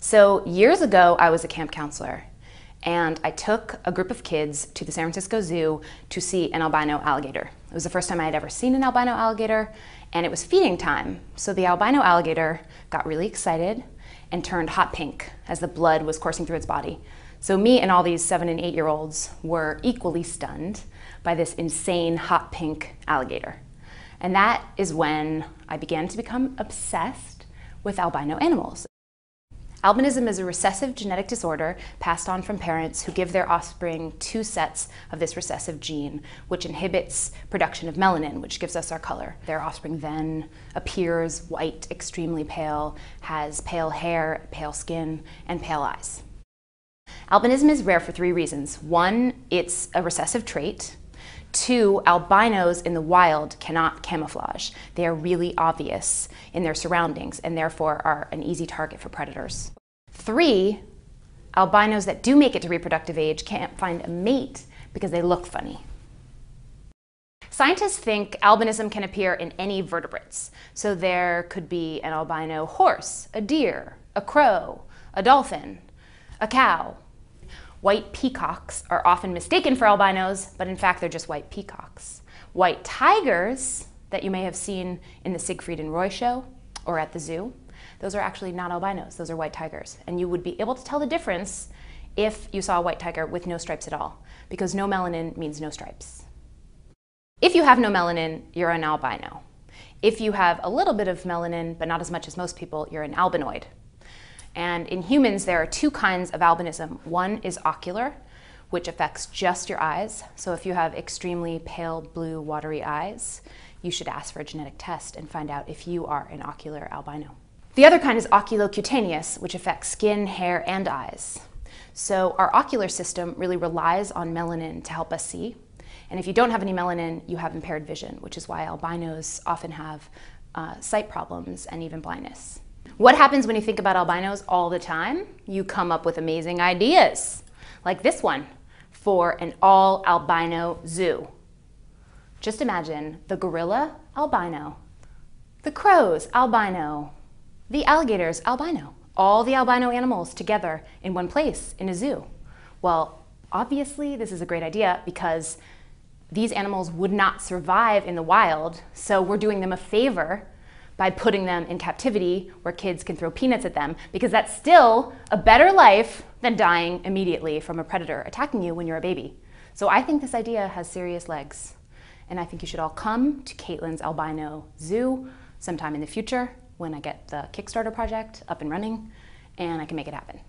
So years ago, I was a camp counselor, and I took a group of kids to the San Francisco Zoo to see an albino alligator. It was the first time I had ever seen an albino alligator, and it was feeding time. So the albino alligator got really excited and turned hot pink as the blood was coursing through its body. So me and all these 7 and 8-year-olds were equally stunned by this insane hot pink alligator. And that is when I began to become obsessed with albino animals. Albinism is a recessive genetic disorder passed on from parents who give their offspring 2 sets of this recessive gene, which inhibits production of melanin, which gives us our color. Their offspring then appears white, extremely pale, has pale hair, pale skin, and pale eyes. Albinism is rare for 3 reasons. 1, it's a recessive trait. 2, albinos in the wild cannot camouflage. They are really obvious in their surroundings and therefore are an easy target for predators. 3, albinos that do make it to reproductive age can't find a mate because they look funny. Scientists think albinism can appear in any vertebrates. So there could be an albino horse, a deer, a crow, a dolphin, a cow. White peacocks are often mistaken for albinos, but in fact they're just white peacocks. White tigers that you may have seen in the Siegfried and Roy show or at the zoo, those are actually not albinos, those are white tigers. And you would be able to tell the difference if you saw a white tiger with no stripes at all, because no melanin means no stripes. If you have no melanin, you're an albino. If you have a little bit of melanin, but not as much as most people, you're an albinoid. And in humans, there are 2 kinds of albinism. One is ocular, which affects just your eyes. So if you have extremely pale blue, watery eyes, you should ask for a genetic test and find out if you are an ocular albino. The other kind is oculocutaneous, which affects skin, hair, and eyes. So our ocular system really relies on melanin to help us see. And if you don't have any melanin, you have impaired vision, which is why albinos often have sight problems and even blindness. What happens when you think about albinos all the time? You come up with amazing ideas, like this one, for an all-albino zoo. Just imagine the gorilla albino, the crows albino, the alligators albino, all the albino animals together in one place in a zoo. Well, obviously this is a great idea because these animals would not survive in the wild, so we're doing them a favor by putting them in captivity where kids can throw peanuts at them, because that's still a better life than dying immediately from a predator attacking you when you're a baby. So I think this idea has serious legs, and I think you should all come to Caitlin's Albino Zoo sometime in the future when I get the Kickstarter project up and running and I can make it happen.